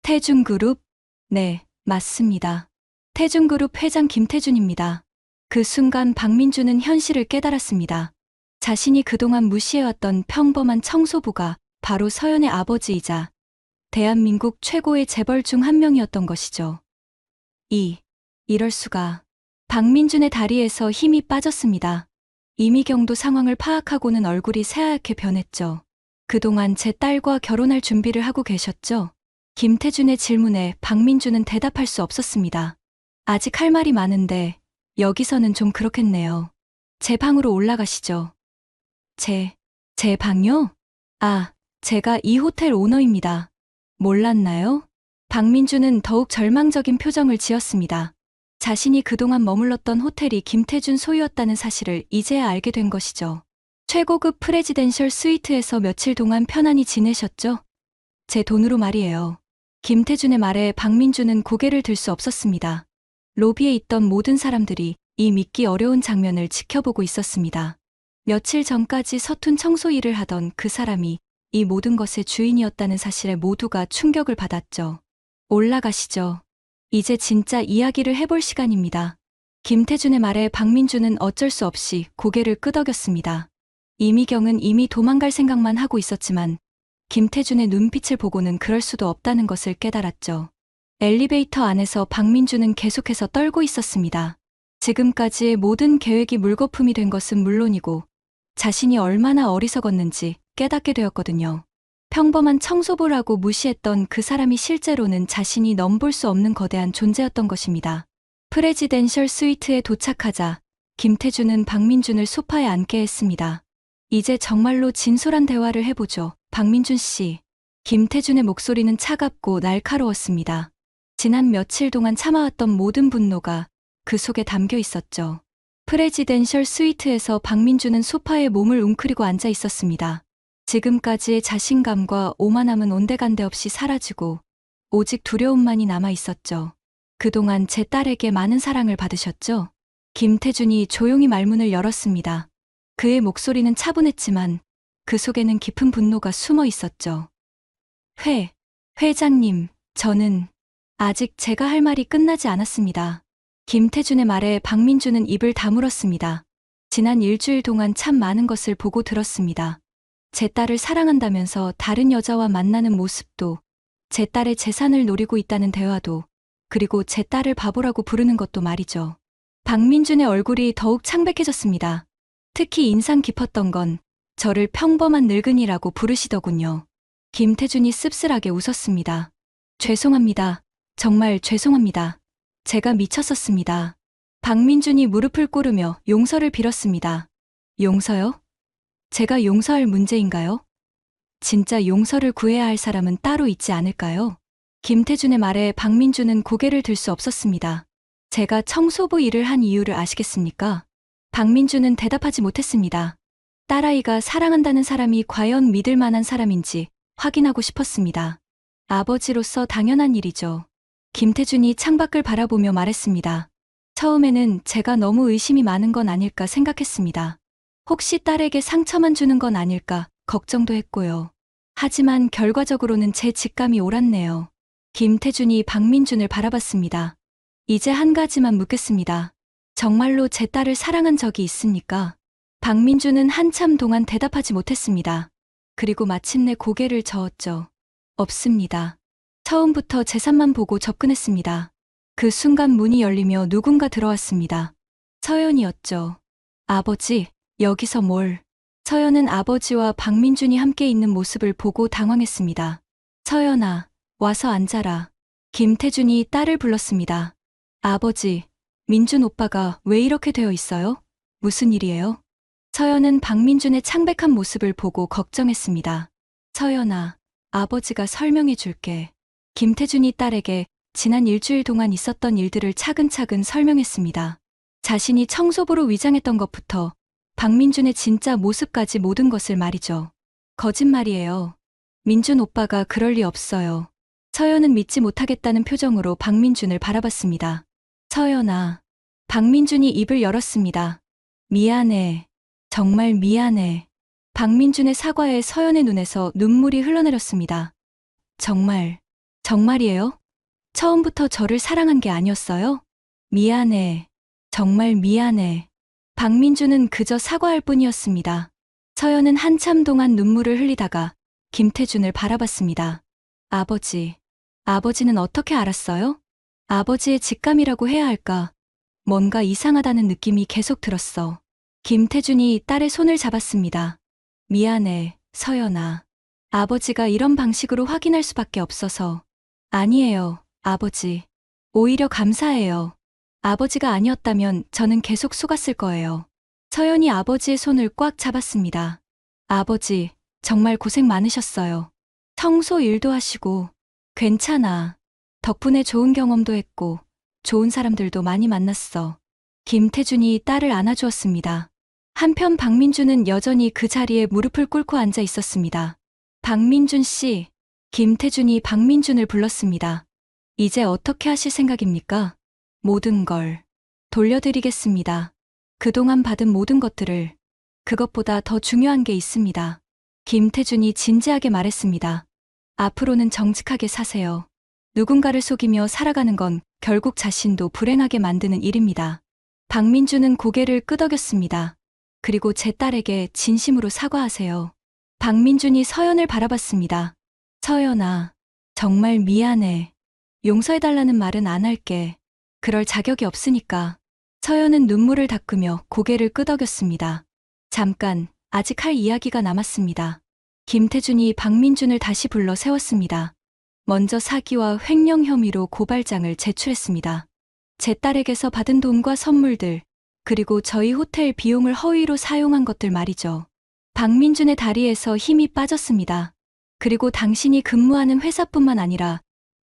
태준그룹? 네, 맞습니다. 태준그룹 회장 김태준입니다. 그 순간 박민준은 현실을 깨달았습니다. 자신이 그동안 무시해왔던 평범한 청소부가 바로 서연의 아버지이자 대한민국 최고의 재벌 중 한 명이었던 것이죠. 이럴 수가. 박민준의 다리에서 힘이 빠졌습니다. 이미경도 상황을 파악하고는 얼굴이 새하얗게 변했죠. 그동안 제 딸과 결혼할 준비를 하고 계셨죠? 김태준의 질문에 박민준은 대답할 수 없었습니다. 아직 할 말이 많은데 여기서는 좀 그렇겠네요. 제 방으로 올라가시죠. 제 방요? 제가 이 호텔 오너입니다. 몰랐나요? 박민준은 더욱 절망적인 표정을 지었습니다. 자신이 그동안 머물렀던 호텔이 김태준 소유였다는 사실을 이제야 알게 된 것이죠. 최고급 프레지덴셜 스위트에서 며칠 동안 편안히 지내셨죠? 제 돈으로 말이에요. 김태준의 말에 박민준은 고개를 들 수 없었습니다. 로비에 있던 모든 사람들이 이 믿기 어려운 장면을 지켜보고 있었습니다. 며칠 전까지 서툰 청소 일을 하던 그 사람이 이 모든 것의 주인이었다는 사실에 모두가 충격을 받았죠. 올라가시죠. 이제 진짜 이야기를 해볼 시간입니다. 김태준의 말에 박민준은 어쩔 수 없이 고개를 끄덕였습니다. 이미경은 이미 도망갈 생각만 하고 있었지만 김태준의 눈빛을 보고는 그럴 수도 없다는 것을 깨달았죠. 엘리베이터 안에서 박민준은 계속해서 떨고 있었습니다. 지금까지의 모든 계획이 물거품이 된 것은 물론이고 자신이 얼마나 어리석었는지 깨닫게 되었거든요. 평범한 청소부라고 무시했던 그 사람이 실제로는 자신이 넘볼 수 없는 거대한 존재였던 것입니다. 프레지덴셜 스위트에 도착하자 김태준은 박민준을 소파에 앉게 했습니다. 이제 정말로 진솔한 대화를 해보죠. 박민준 씨. 김태준의 목소리는 차갑고 날카로웠습니다. 지난 며칠 동안 참아왔던 모든 분노가 그 속에 담겨 있었죠. 프레지덴셜 스위트에서 박민준은 소파에 몸을 웅크리고 앉아 있었습니다. 지금까지의 자신감과 오만함은 온데간데 없이 사라지고 오직 두려움만이 남아 있었죠. 그동안 제 딸에게 많은 사랑을 받으셨죠? 김태준이 조용히 말문을 열었습니다. 그의 목소리는 차분했지만 그 속에는 깊은 분노가 숨어 있었죠. 회장님, 저는 아직 제가 할 말이 끝나지 않았습니다. 김태준의 말에 박민준은 입을 다물었습니다. 지난 일주일 동안 참 많은 것을 보고 들었습니다. 제 딸을 사랑한다면서 다른 여자와 만나는 모습도, 제 딸의 재산을 노리고 있다는 대화도, 그리고 제 딸을 바보라고 부르는 것도 말이죠. 박민준의 얼굴이 더욱 창백해졌습니다. 특히 인상 깊었던 건 저를 평범한 늙은이라고 부르시더군요. 김태준이 씁쓸하게 웃었습니다. 죄송합니다. 정말 죄송합니다. 제가 미쳤었습니다. 박민준이 무릎을 꿇으며 용서를 빌었습니다. 용서요? 제가 용서할 문제인가요? 진짜 용서를 구해야 할 사람은 따로 있지 않을까요? 김태준의 말에 박민준은 고개를 들 수 없었습니다. 제가 청소부 일을 한 이유를 아시겠습니까? 박민준은 대답하지 못했습니다. 딸아이가 사랑한다는 사람이 과연 믿을 만한 사람인지 확인하고 싶었습니다. 아버지로서 당연한 일이죠. 김태준이 창밖을 바라보며 말했습니다. 처음에는 제가 너무 의심이 많은 건 아닐까 생각했습니다. 혹시 딸에게 상처만 주는 건 아닐까 걱정도 했고요. 하지만 결과적으로는 제 직감이 옳았네요. 김태준이 박민준을 바라봤습니다. 이제 한 가지만 묻겠습니다. 정말로 제 딸을 사랑한 적이 있습니까? 박민주는 한참 동안 대답하지 못했습니다. 그리고 마침내 고개를 저었죠. 없습니다. 처음부터 재산만 보고 접근했습니다. 그 순간 문이 열리며 누군가 들어왔습니다. 서연이었죠. 아버지, 여기서 뭘? 서연은 아버지와 박민준이 함께 있는 모습을 보고 당황했습니다. 서연아, 와서 앉아라. 김태준이 딸을 불렀습니다. 아버지, 민준 오빠가 왜 이렇게 되어 있어요? 무슨 일이에요? 서연은 박민준의 창백한 모습을 보고 걱정했습니다. 서연아, 아버지가 설명해 줄게. 김태준이 딸에게 지난 일주일 동안 있었던 일들을 차근차근 설명했습니다. 자신이 청소부로 위장했던 것부터 박민준의 진짜 모습까지 모든 것을 말이죠. 거짓말이에요. 민준 오빠가 그럴 리 없어요. 서연은 믿지 못하겠다는 표정으로 박민준을 바라봤습니다. 서연아. 박민준이 입을 열었습니다. 미안해. 정말 미안해. 박민준의 사과에 서연의 눈에서 눈물이 흘러내렸습니다. 정말이에요? 처음부터 저를 사랑한 게 아니었어요? 미안해. 정말 미안해. 박민준은 그저 사과할 뿐이었습니다. 서연은 한참 동안 눈물을 흘리다가 김태준을 바라봤습니다. 아버지는 어떻게 알았어요? 아버지의 직감이라고 해야 할까? 뭔가 이상하다는 느낌이 계속 들었어. 김태준이 딸의 손을 잡았습니다. 미안해, 서연아. 아버지가 이런 방식으로 확인할 수밖에 없어서. 아니에요, 아버지. 오히려 감사해요. 아버지가 아니었다면 저는 계속 속았을 거예요. 서연이 아버지의 손을 꽉 잡았습니다. 아버지, 정말 고생 많으셨어요. 청소 일도 하시고. 괜찮아. 덕분에 좋은 경험도 했고, 좋은 사람들도 많이 만났어. 김태준이 딸을 안아주었습니다. 한편 박민준은 여전히 그 자리에 무릎을 꿇고 앉아 있었습니다. 박민준 씨, 김태준이 박민준을 불렀습니다. 이제 어떻게 하실 생각입니까? 모든 걸 돌려드리겠습니다. 그동안 받은 모든 것들을. 그것보다 더 중요한 게 있습니다. 김태준이 진지하게 말했습니다. 앞으로는 정직하게 사세요. 누군가를 속이며 살아가는 건 결국 자신도 불행하게 만드는 일입니다. 박민준은 고개를 끄덕였습니다. 그리고 제 딸에게 진심으로 사과하세요. 박민준이 서연을 바라봤습니다. 서연아, 정말 미안해. 용서해달라는 말은 안 할게. 그럴 자격이 없으니까. 서연은 눈물을 닦으며 고개를 끄덕였습니다. 잠깐, 아직 할 이야기가 남았습니다. 김태준이 박민준을 다시 불러 세웠습니다. 먼저 사기와 횡령 혐의로 고발장을 제출했습니다. 제 딸에게서 받은 돈과 선물들, 그리고 저희 호텔 비용을 허위로 사용한 것들 말이죠. 박민준의 다리에서 힘이 빠졌습니다. 그리고 당신이 근무하는 회사뿐만 아니라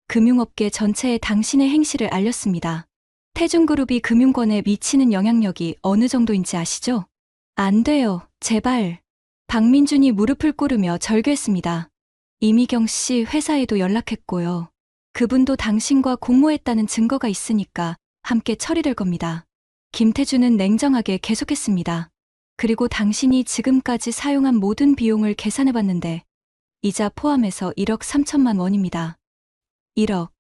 금융업계 전체에 당신의 행실을 알렸습니다. 태중그룹이 금융권에 미치는 영향력이 어느 정도인지 아시죠? 안 돼요, 제발. 박민준이 무릎을 꿇으며 절규했습니다. 이미경 씨 회사에도 연락했고요. 그분도 당신과 공모했다는 증거가 있으니까 함께 처리될 겁니다. 김태준은 냉정하게 계속했습니다. 그리고 당신이 지금까지 사용한 모든 비용을 계산해봤는데 이자 포함해서 1억 3천만 원입니다. 1억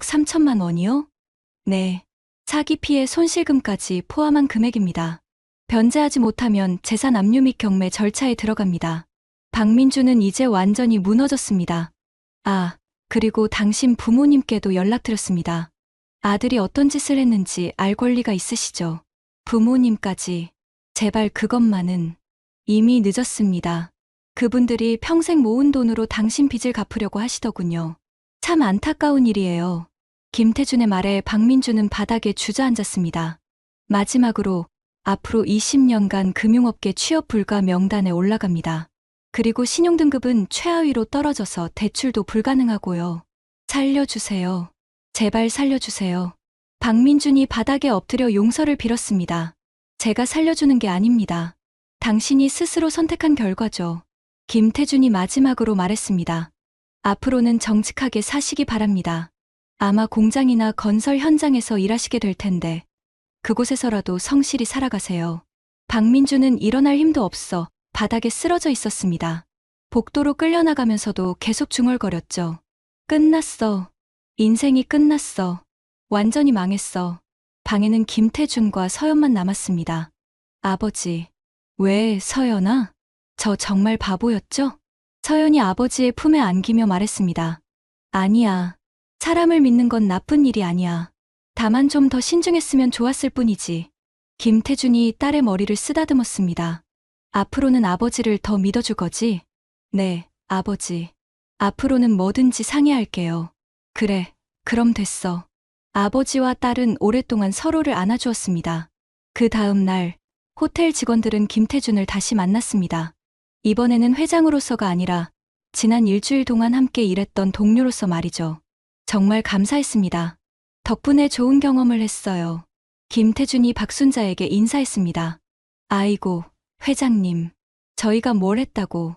3천만 원이요? 네. 사기 피해 손실금까지 포함한 금액입니다. 변제하지 못하면 재산 압류 및 경매 절차에 들어갑니다. 박민준은 이제 완전히 무너졌습니다. 아, 그리고 당신 부모님께도 연락드렸습니다. 아들이 어떤 짓을 했는지 알 권리가 있으시죠? 부모님까지. 제발 그것만은. 이미 늦었습니다. 그분들이 평생 모은 돈으로 당신 빚을 갚으려고 하시더군요. 참 안타까운 일이에요. 김태준의 말에 박민준은 바닥에 주저앉았습니다. 마지막으로 앞으로 20년간 금융업계 취업 불가 명단에 올라갑니다. 그리고 신용등급은 최하위로 떨어져서 대출도 불가능하고요. 살려주세요. 제발 살려주세요. 박민준이 바닥에 엎드려 용서를 빌었습니다. 제가 살려주는 게 아닙니다. 당신이 스스로 선택한 결과죠. 김태준이 마지막으로 말했습니다. 앞으로는 정직하게 사시기 바랍니다. 아마 공장이나 건설 현장에서 일하시게 될 텐데 그곳에서라도 성실히 살아가세요. 박민준은 일어날 힘도 없어 바닥에 쓰러져 있었습니다. 복도로 끌려나가면서도 계속 중얼거렸죠. 끝났어. 인생이 끝났어. 완전히 망했어. 방에는 김태준과 서연만 남았습니다. 아버지. 왜, 서연아? 저 정말 바보였죠? 서연이 아버지의 품에 안기며 말했습니다. 아니야. 사람을 믿는 건 나쁜 일이 아니야. 다만 좀 더 신중했으면 좋았을 뿐이지. 김태준이 딸의 머리를 쓰다듬었습니다. 앞으로는 아버지를 더 믿어줄 거지? 네, 아버지. 앞으로는 뭐든지 상의할게요. 그래, 그럼 됐어. 아버지와 딸은 오랫동안 서로를 안아주었습니다. 그 다음 날, 호텔 직원들은 김태준을 다시 만났습니다. 이번에는 회장으로서가 아니라 지난 일주일 동안 함께 일했던 동료로서 말이죠. 정말 감사했습니다. 덕분에 좋은 경험을 했어요. 김태준이 박순자에게 인사했습니다. 아이고, 회장님. 저희가 뭘 했다고.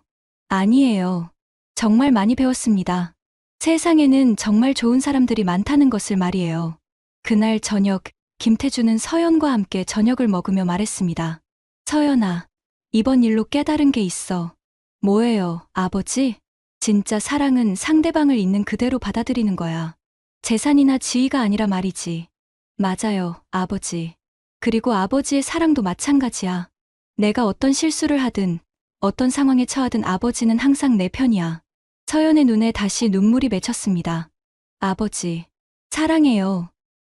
아니에요. 정말 많이 배웠습니다. 세상에는 정말 좋은 사람들이 많다는 것을 말이에요. 그날 저녁, 김태준은 서연과 함께 저녁을 먹으며 말했습니다. 서연아, 이번 일로 깨달은 게 있어. 뭐예요, 아버지? 진짜 사랑은 상대방을 있는 그대로 받아들이는 거야. 재산이나 지위가 아니라 말이지. 맞아요, 아버지. 그리고 아버지의 사랑도 마찬가지야. 내가 어떤 실수를 하든, 어떤 상황에 처하든 아버지는 항상 내 편이야. 서연의 눈에 다시 눈물이 맺혔습니다. 아버지, 사랑해요.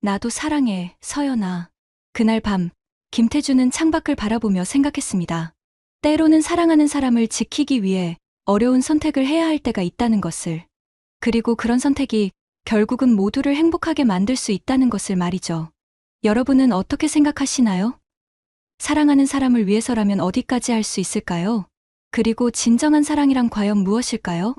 나도 사랑해, 서연아. 그날 밤, 김태준은 창밖을 바라보며 생각했습니다. 때로는 사랑하는 사람을 지키기 위해 어려운 선택을 해야 할 때가 있다는 것을. 그리고 그런 선택이 결국은 모두를 행복하게 만들 수 있다는 것을 말이죠. 여러분은 어떻게 생각하시나요? 사랑하는 사람을 위해서라면 어디까지 할 수 있을까요? 그리고 진정한 사랑이란 과연 무엇일까요?